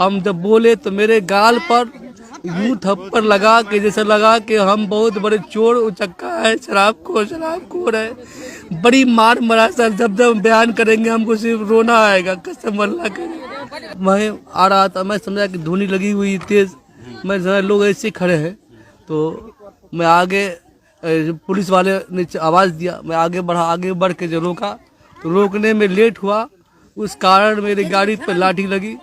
हम जब बोले तो मेरे गाल पर यूं थप्पड़ लगा के जैसे लगा कि हम बहुत बड़े चोर उचक्का है, शराबखोर है। बड़ी मार मरा सर। जब जब बयान करेंगे हमको सिर्फ रोना आएगा, कसम अल्लाह करे। मैं आ रहा था, मैं समझा कि धुनी लगी हुई तेज, मैं जरा लोग ऐसे खड़े हैं तो मैं आगे, पुलिस वाले ने आवाज़ दिया, मैं आगे बढ़ा, आगे बढ़ के जो रोका तो रोकने में लेट हुआ, उस कारण मेरी गाड़ी पर लाठी लगी।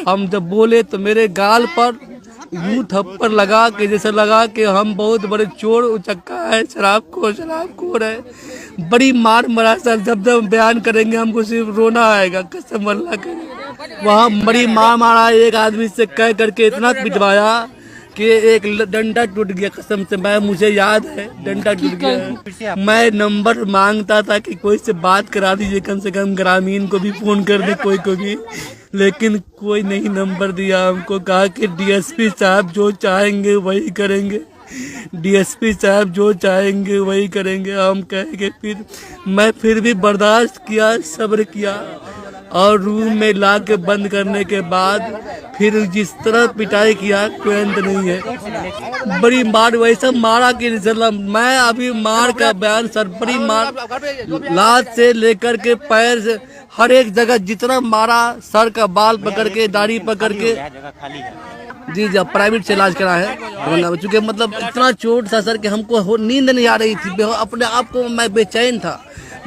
हम जब बोले तो मेरे गाल पर यूं थप्पड़ लगा के जैसे लगा कि हम बहुत बड़े चोर उचक्का है, शराबखोर है। बड़ी मार मरा सर। जब जब बयान करेंगे हमको सिर्फ रोना आएगा, कसम अल्लाह करे। वहाँ बड़ी मार मारा, एक आदमी से कह करके इतना पिटवाया कि एक डंडा टूट गया, कसम से मैं, मुझे याद है डंडा टूट गया। मैं नंबर मांगता था कि कोई से बात करा दीजिए, कम से कम ग्रामीण को भी फोन कर दे, कोई को भी, लेकिन कोई नहीं नंबर दिया हमको। कहा कि डीएसपी साहब जो चाहेंगे वही करेंगे, डीएसपी साहब जो चाहेंगे वही करेंगे। हम कहेंगे मैं फिर भी बर्दाश्त किया, सब्र किया, और रूम में ला के बंद करने के बाद फिर जिस तरह पिटाई किया कोई अंत नहीं है। बड़ी मार, वैसा मारा कि मैं अभी मार का बयान सर, बड़ी मार, लात से लेकर के पैर से हर एक जगह जितना मारा, सर का बाल पकड़ के, दाढ़ी पकड़ के। जी जी, प्राइवेट से इलाज करा है, चूँकि मतलब इतना चोट था सर कि हमको नींद नहीं आ रही थी। अपने आप को मैं बेचैन था,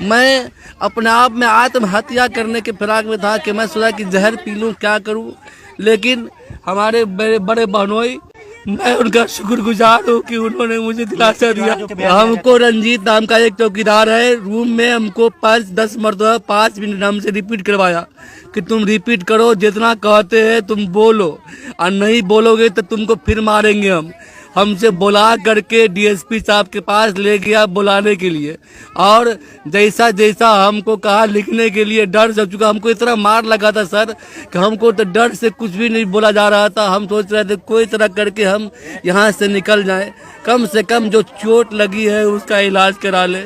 मैं अपने आप में आत्महत्या करने के फिराक में था कि मैं सोचा कि जहर पी लूँ, क्या करूँ। लेकिन हमारे बड़े बहनोई, मैं उनका शुक्रगुजार हूँ कि उन्होंने मुझे दिलासा दिया। हमको रंजीत नाम का एक चौकीदार है, रूम में हमको 5-10 मरतबा 5 मिनट हमसे रिपीट करवाया कि तुम रिपीट करो, जितना कहते हैं तुम बोलो, और नहीं बोलोगे तो तुमको फिर मारेंगे हम। हमसे बुला करके डीएसपी साहब के पास ले गया बुलाने के लिए, और जैसा जैसा हमको कहा लिखने के लिए, डर से चुका, हमको इतना मार लगा था सर कि हमको तो डर से कुछ भी नहीं बोला जा रहा था। हम सोच रहे थे कोई तरह करके हम यहाँ से निकल जाएं, कम से कम जो चोट लगी है उसका इलाज करा ले।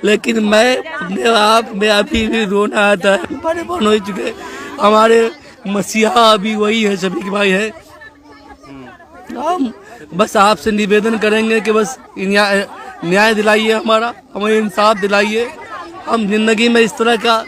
लेकिन मैं अपने आप में अभी भी रोना आता है। बड़े बन हो चुके हमारे मसीहा अभी वही है, शफीक भाई है। हम बस आपसे निवेदन करेंगे कि बस न्याय दिलाइए, हमारा हमें इंसाफ दिलाइए। हम जिंदगी में इस तरह का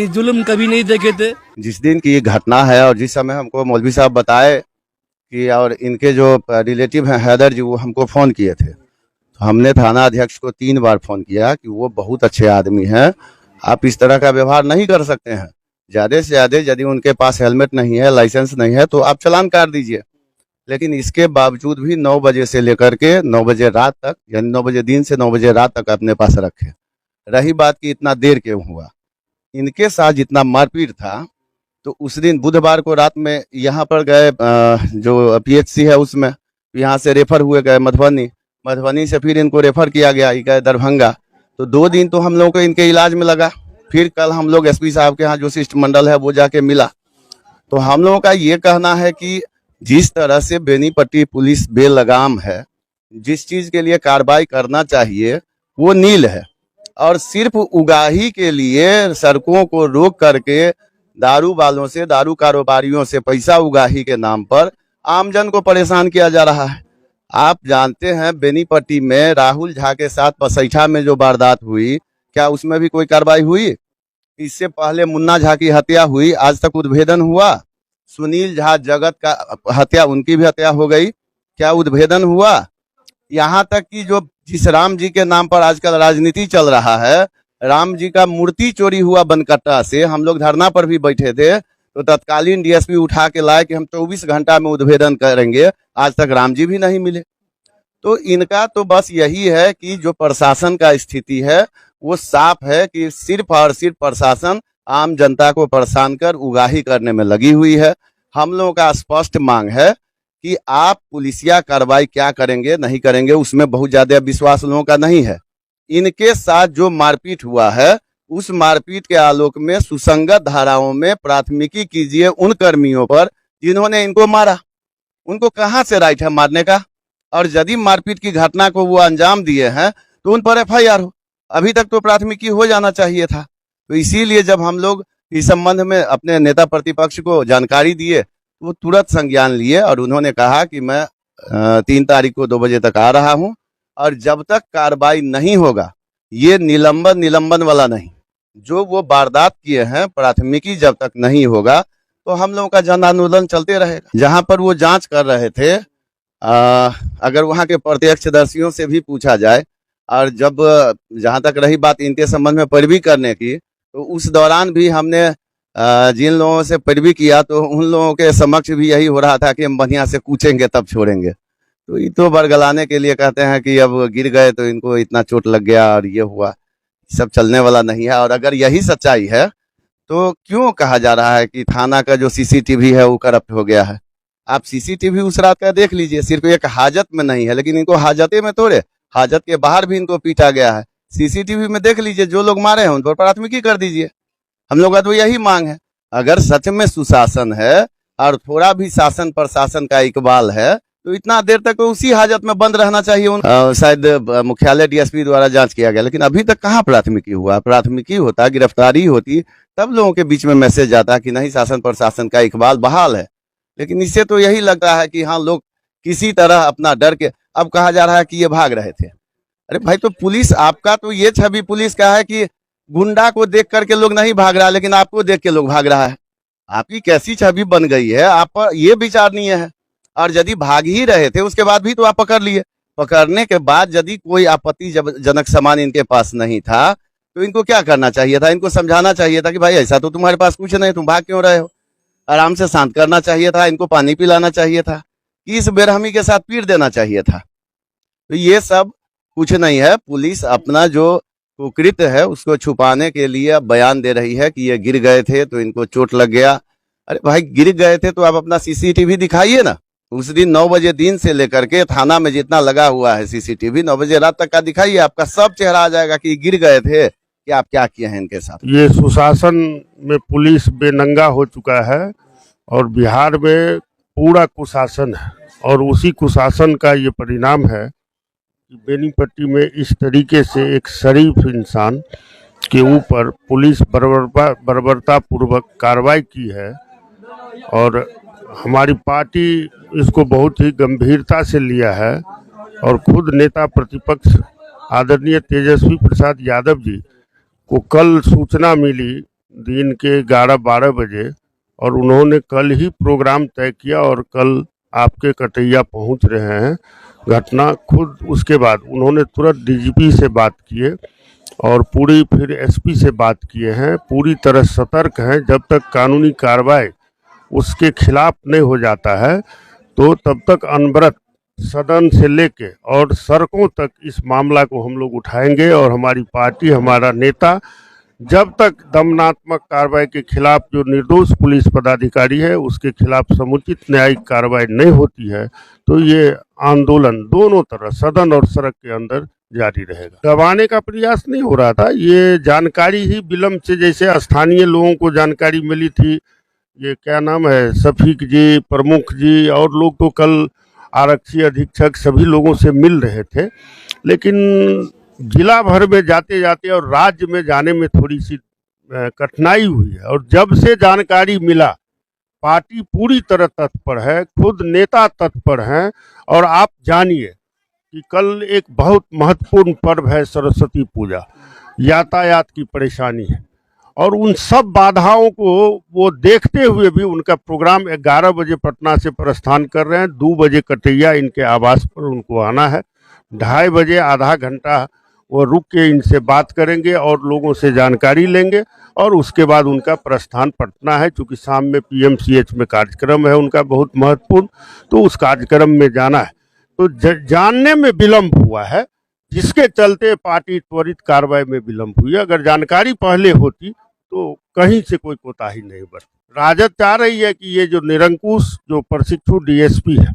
जुल्म कभी नहीं देखे थे। जिस दिन की ये घटना है और जिस समय हमको मौलवी साहब बताए कि, और इनके जो रिलेटिव हैं हैदर जी, वो हमको फ़ोन किए थे, तो हमने थाना अध्यक्ष को 3 बार फ़ोन किया कि वो बहुत अच्छे आदमी हैं, आप इस तरह का व्यवहार नहीं कर सकते हैं। ज़्यादा से ज़्यादा यदि उनके पास हेलमेट नहीं है, लाइसेंस नहीं है, तो आप चालान काट दीजिए। लेकिन इसके बावजूद भी 9 बजे से लेकर के 9 बजे रात तक, यानी 9 बजे दिन से 9 बजे रात तक अपने पास रखे। रही बात कि इतना देर क्यों हुआ, इनके साथ जितना मारपीट था, तो उस दिन बुधवार को रात में यहाँ पर गए, जो पीएचसी है उसमें, यहाँ से रेफर हुए, गए मधुबनी से फिर इनको रेफर किया गया, ये गए दरभंगा। तो 2 दिन तो हम लोगों को इनके इलाज में लगा। फिर कल हम लोग एसपी साहब के यहाँ जो शिष्टमंडल है वो जाके मिला। तो हम लोगों का ये कहना है कि जिस तरह से बेनीपट्टी पुलिस बेलगाम है, जिस चीज़ के लिए कार्रवाई करना चाहिए वो नील है, और सिर्फ उगाही के लिए सड़कों को रोक करके दारू वालों से, दारू कारोबारियों से पैसा उगाही के नाम पर आमजन को परेशान किया जा रहा है। आप जानते हैं बेनीपट्टी में राहुल झा के साथ पसैठा में जो वारदात हुई, क्या उसमें भी कोई कार्रवाई हुई? इससे पहले मुन्ना झा की हत्या हुई, आज तक उद्भेदन हुआ? सुनील झा जगत का हत्या, उनकी भी हत्या हो गई, क्या उद्भेदन हुआ? यहाँ तक कि जो जिस राम जी के नाम पर आजकल राजनीति चल रहा है, राम जी का मूर्ति चोरी हुआ बनकट्टा से, हम लोग धरना पर भी बैठे थे, तो तत्कालीन डीएसपी उठा के लाए कि हम 24 घंटा में उद्भेदन करेंगे, आज तक राम जी भी नहीं मिले। तो इनका तो बस यही है कि जो प्रशासन का स्थिति है वो साफ है कि सिर्फ और सिर्फ प्रशासन आम जनता को परेशान कर उगाही करने में लगी हुई है। हम लोगों का स्पष्ट मांग है कि आप पुलिसिया कार्रवाई क्या करेंगे नहीं करेंगे, उसमें बहुत ज्यादा विश्वास लोगों का नहीं है। इनके साथ जो मारपीट हुआ है, उस मारपीट के आलोक में सुसंगत धाराओं में प्राथमिकी कीजिए उन कर्मियों पर जिन्होंने इनको मारा। उनको कहाँ से राइट है मारने का? और यदि मारपीट की घटना को वो अंजाम दिए हैं तो उन पर एफआईआर हो, अभी तक तो प्राथमिकी हो जाना चाहिए था। तो इसीलिए जब हम लोग इस संबंध में अपने नेता प्रतिपक्ष को जानकारी दिए वो तुरंत संज्ञान लिए और उन्होंने कहा कि मैं 3 तारीख को 2 बजे तक आ रहा हूं, और जब तक कार्रवाई नहीं होगा, ये निलंबन वाला नहीं, जो वो वारदात किए हैं प्राथमिकी जब तक नहीं होगा तो हम लोगों का जन आंदोलन चलते रहेगा। जहां पर वो जांच कर रहे थे, अगर वहां के प्रत्यक्षदर्शियों से भी पूछा जाए, और जब जहां तक रही बात इनके संबंध में पैरवी करने की, तो उस दौरान भी हमने जिन लोगों से पैरवी किया तो उन लोगों के समक्ष भी यही हो रहा था कि हम बढ़िया से कूचेंगे तब छोड़ेंगे। तो ये तो बरगलाने के लिए कहते हैं कि अब गिर गए तो इनको इतना चोट लग गया और ये हुआ, सब चलने वाला नहीं है। और अगर यही सच्चाई है तो क्यों कहा जा रहा है कि थाना का जो सीसीटीवी है वो करप्ट हो गया है? आप सीसीटीवी उस रात का देख लीजिए, सिर्फ एक हाजत में नहीं है, लेकिन इनको हाजते में तोड़े, हाजत के बाहर भी इनको पीटा गया है। सीसीटीवी में देख लीजिए, जो लोग मारे हैं उन पर प्राथमिकी कर दीजिए। हम लोग का तो यही मांग है। अगर सच में सुशासन है और थोड़ा भी शासन प्रशासन का इकबाल है तो इतना देर तक तो उसी हाजत में बंद रहना चाहिए। शायद मुख्यालय डीएसपी द्वारा जांच किया गया, लेकिन अभी तक कहाँ प्राथमिकी हुआ? प्राथमिकी होता, गिरफ्तारी होती, तब लोगों के बीच में मैसेज जाता कि नहीं, शासन प्रशासन का इकबाल बहाल है। लेकिन इससे तो यही लगता है कि हाँ, लोग किसी तरह अपना डर के, अब कहा जा रहा है कि ये भाग रहे थे। अरे भाई, तो पुलिस, आपका तो ये छवि पुलिस का है कि गुंडा को देख करके लोग नहीं भाग रहा, लेकिन आपको देख के लोग भाग रहा है। आपकी कैसी छवि बन गई है? आप पर ये विचार नहीं है। और यदि भाग ही रहे थे उसके बाद भी तो आप पकड़ लिए, पकड़ने के बाद यदि कोई आपत्तिजनक सामान इनके पास नहीं था तो इनको क्या करना चाहिए था? इनको समझाना चाहिए था कि भाई ऐसा तो तुम्हारे पास कुछ नहीं, तुम भाग क्यों रहे हो? आराम से शांत करना चाहिए था, इनको पानी पिलाना चाहिए था, कि इस बेरहमी के साथ पीट देना चाहिए था। तो ये सब कुछ नहीं है। पुलिस अपना जो कुकृत्य है उसको छुपाने के लिए अब बयान दे रही है कि ये गिर गए थे तो इनको चोट लग गया। अरे भाई, गिर गए थे तो आप अपना सीसीटीवी दिखाइए ना। उस दिन 9 बजे दिन से लेकर के थाना में जितना लगा हुआ है सीसीटीवी, 9 बजे रात तक का दिखाइए, आपका सब चेहरा आ जाएगा कि गिर गए थे कि आप क्या किए हैं इनके साथ। ये सुशासन में पुलिस बेनंगा हो चुका है और बिहार में पूरा कुशासन है, और उसी कुशासन का ये परिणाम है कि बेनीपट्टी में इस तरीके से एक शरीफ इंसान के ऊपर पुलिस बर्बरता पूर्वक कार्रवाई की है। और हमारी पार्टी इसको बहुत ही गंभीरता से लिया है, और खुद नेता प्रतिपक्ष आदरणीय तेजस्वी प्रसाद यादव जी को कल सूचना मिली दिन के 11-12 बजे, और उन्होंने कल ही प्रोग्राम तय किया और कल आपके कटैया पहुंच रहे हैं। घटना खुद उसके बाद उन्होंने तुरंत डीजीपी से बात किए और पूरी फिर एसपी से बात किए हैं। पूरी तरह सतर्क हैं। जब तक कानूनी कार्रवाई उसके खिलाफ नहीं हो जाता है तो तब तक अनवरत सदन से लेके और सड़कों तक इस मामला को हम लोग उठाएंगे। और हमारी पार्टी, हमारा नेता, जब तक दमनात्मक कार्रवाई के खिलाफ, जो निर्दोष पुलिस पदाधिकारी है उसके खिलाफ समुचित न्यायिक कार्रवाई नहीं होती है, तो ये आंदोलन दोनों तरह, सदन और सड़क के अंदर, जारी रहेगा। दबाने का प्रयास नहीं हो रहा था। ये जानकारी ही विलम्ब से, जैसे स्थानीय लोगों को जानकारी मिली थी, ये क्या नाम है, शफीक जी, प्रमुख जी और लोग तो कल आरक्षी अधीक्षक सभी लोगों से मिल रहे थे, लेकिन जिला भर में जाते जाते और राज्य में जाने में थोड़ी सी कठिनाई हुई है। और जब से जानकारी मिला, पार्टी पूरी तरह तत्पर है, खुद नेता तत्पर हैं। और आप जानिए कि कल एक बहुत महत्वपूर्ण पर्व है, सरस्वती पूजा। यातायात की परेशानी है और उन सब बाधाओं को वो देखते हुए भी उनका प्रोग्राम 11 बजे पटना से प्रस्थान कर रहे हैं। 2 बजे कटैया इनके आवास पर उनको आना है। 2:30 बजे आधा घंटा वो रुक के इनसे बात करेंगे और लोगों से जानकारी लेंगे, और उसके बाद उनका प्रस्थान पटना है। चूँकि शाम में पीएमसीएच में कार्यक्रम है उनका बहुत महत्वपूर्ण, तो उस कार्यक्रम में जाना है। तो जानने में विलम्ब हुआ है, जिसके चलते पार्टी त्वरित कार्रवाई में विलम्ब हुई। अगर जानकारी पहले होती तो कहीं से कोई कोताही नहीं बरती। राजद चाह रही है कि ये जो निरंकुश, जो प्रशिक्षु डीएसपी है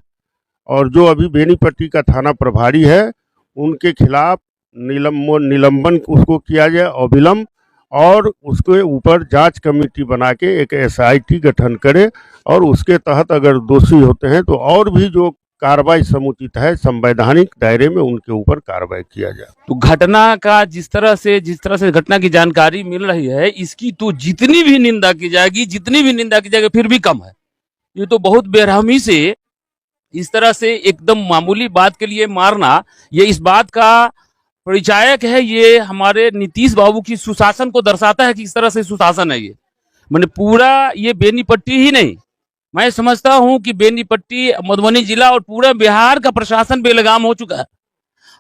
और जो अभी बेनीपट्टी का थाना प्रभारी है, उनके खिलाफ निलंबन उसको किया जाए अविलंब, और उसके ऊपर जांच कमेटी बना के एक एसआईटी गठन करे, और उसके तहत अगर दोषी होते हैं तो और भी जो कार्रवाई समुचित है संवैधानिक दायरे में उनके ऊपर कार्रवाई किया जाए। तो घटना का जिस तरह से घटना की जानकारी मिल रही है, इसकी तो जितनी भी निंदा की जाएगी फिर भी कम है। ये तो बहुत बेरहमी से इस तरह से एकदम मामूली बात के लिए मारना, ये इस बात का परिचायक है, ये हमारे नीतीश बाबू की सुशासन को दर्शाता है कि इस तरह से सुशासन है। ये मैंने पूरा ये बेनीपट्टी ही नहीं, मैं समझता हूं कि बेनीपट्टी, मधुबनी जिला और पूरा बिहार का प्रशासन बेलगाम हो चुका है।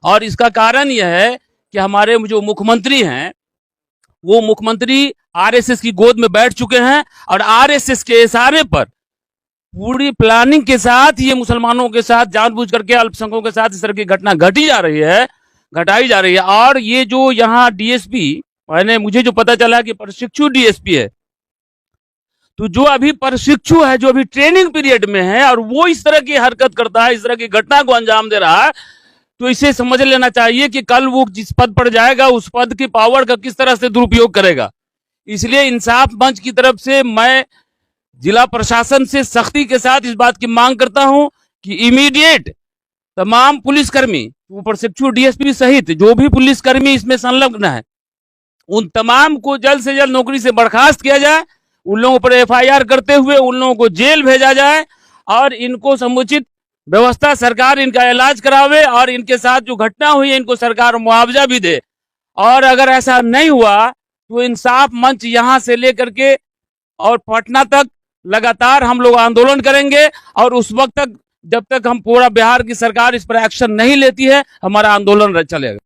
और इसका कारण यह है कि हमारे जो मुख्यमंत्री हैं वो मुख्यमंत्री आरएसएस की गोद में बैठ चुके हैं और आरएसएस के इशारे पर पूरी प्लानिंग के साथ ये मुसलमानों के साथ जानबूझ करके अल्पसंख्यकों के साथ इस तरह की घटना घटाई जा रही है। और ये जो यहाँ डीएसपी, मुझे जो पता चला कि प्रशिक्षु डीएसपी है, तो जो अभी प्रशिक्षु है, जो अभी ट्रेनिंग पीरियड में है और वो इस तरह की हरकत करता है, इस तरह की घटना को अंजाम दे रहा है, तो इसे समझ लेना चाहिए कि कल वो जिस पद पर जाएगा उस पद की पावर का किस तरह से दुरुपयोग करेगा। इसलिए इंसाफ मंच की तरफ से मैं जिला प्रशासन से सख्ती के साथ इस बात की मांग करता हूं कि इमीडिएट तमाम पुलिसकर्मी, वो प्रशिक्षु डीएसपी सहित जो भी पुलिसकर्मी इसमें संलग्न है, उन तमाम को जल्द से जल्द नौकरी से बर्खास्त किया जाए, उन लोगों पर एफआईआर करते हुए उन लोगों को जेल भेजा जाए और इनको समुचित व्यवस्था, सरकार इनका इलाज करावे और इनके साथ जो घटना हुई है इनको सरकार मुआवजा भी दे। और अगर ऐसा नहीं हुआ तो इंसाफ मंच यहां से लेकर के और पटना तक लगातार हम लोग आंदोलन करेंगे और उस वक्त तक, जब तक हम पूरा बिहार की सरकार इस पर एक्शन नहीं लेती है, हमारा आंदोलन चलेगा।